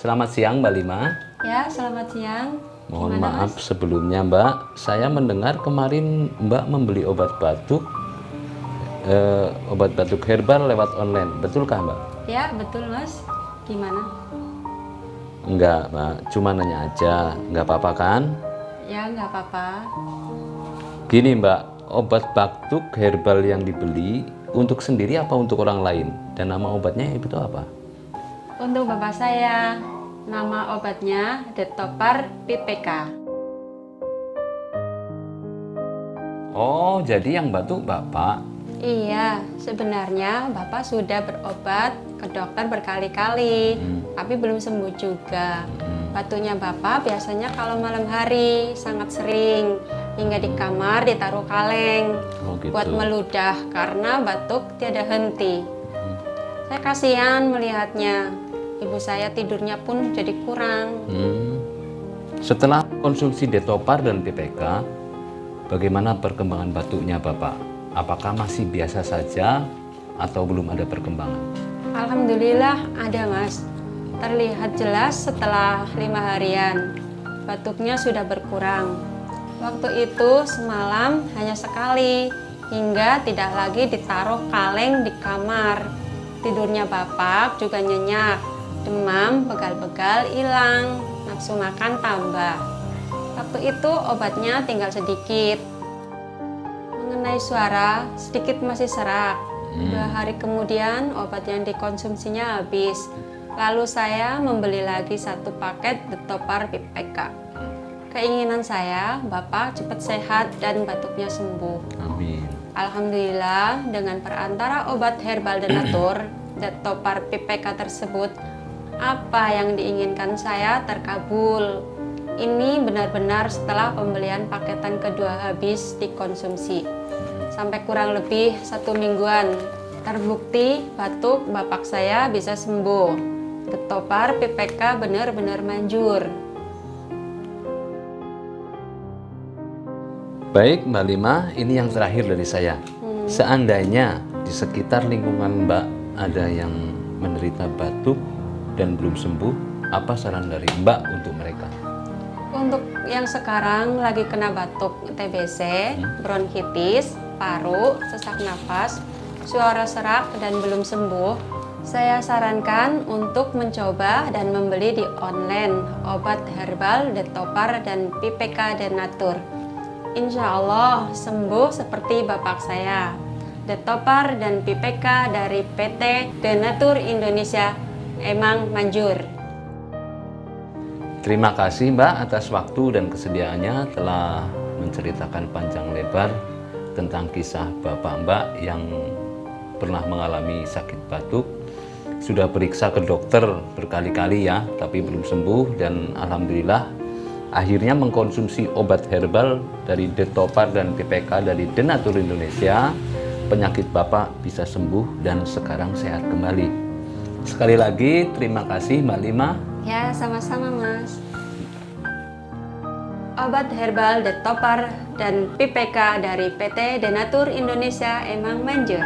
Selamat siang Mbak Lima. Ya, selamat siang. Mohon Gimana, maaf Mas? sebelumnya Mbak, saya mendengar kemarin Mbak membeli obat batuk herbal lewat online. Betulkah Mbak? Ya, betul, Mas. Gimana? Enggak Mbak, cuma nanya aja. Enggak apa-apa kan? Ya, nggak apa-apa. Gini Mbak, obat batuk herbal yang dibeli untuk sendiri apa untuk orang lain? Dan nama obatnya itu apa? Untuk bapak saya, nama obatnya Detopar PPK. Oh, jadi yang batuk Bapak? Iya, sebenarnya bapak sudah berobat ke dokter berkali-kali, tapi belum sembuh juga. Batuknya bapak biasanya kalau malam hari sangat sering, hingga di kamar ditaruh kaleng Oh gitu. buat meludah karena batuk tiada henti. Saya kasihan melihatnya. Ibu saya tidurnya pun jadi kurang. Setelah konsumsi Detopar dan PPK, bagaimana perkembangan batuknya Bapak? Apakah masih biasa saja atau belum ada perkembangan? Alhamdulillah ada, Mas. Terlihat jelas setelah 5 harian. Batuknya sudah berkurang. Waktu itu semalam hanya sekali, hingga tidak lagi ditaruh kaleng di kamar. Tidurnya bapak juga nyenyak. Demam, pegal-pegal hilang, nafsu makan tambah. Waktu itu obatnya tinggal sedikit. Mengenai suara, sedikit masih serak. 2 hari kemudian obat yang dikonsumsinya habis. Lalu saya membeli lagi 1 paket Detopar PPK. Keinginan saya, bapak cepat sehat dan batuknya sembuh. Amin. Alhamdulillah, dengan perantara obat herbal Denatur, Detopar PPK tersebut, apa yang diinginkan saya terkabul. Ini benar-benar setelah pembelian paketan kedua habis dikonsumsi. Sampai kurang lebih 1 mingguan. Terbukti batuk bapak saya bisa sembuh. Detopar PPK benar-benar manjur. Baik Mbak Lima, ini yang terakhir dari saya. Seandainya di sekitar lingkungan Mbak ada yang menderita batuk dan belum sembuh, apa saran dari Mbak untuk mereka? Untuk yang sekarang lagi kena batuk TBC, bronkitis, paru, sesak nafas, suara serak dan belum sembuh, saya sarankan untuk mencoba dan membeli di online obat herbal Detopar dan PPK Denatur. Insya Allah sembuh seperti bapak saya. Detopar dan PPK dari PT Denatur Indonesia emang manjur. Terima kasih Mbak atas waktu dan kesediaannya telah menceritakan panjang lebar tentang kisah Bapak Mbak yang pernah mengalami sakit batuk. Sudah periksa ke dokter berkali-kali ya, tapi belum sembuh dan alhamdulillah akhirnya mengkonsumsi obat herbal dari Detopar dan PPK dari Denatur Indonesia. Penyakit Bapak bisa sembuh dan sekarang sehat kembali. Sekali lagi terima kasih Mbak Lima. Ya, sama-sama, Mas. Obat herbal Detopar dan PPK dari PT Denatur Indonesia emang manjur.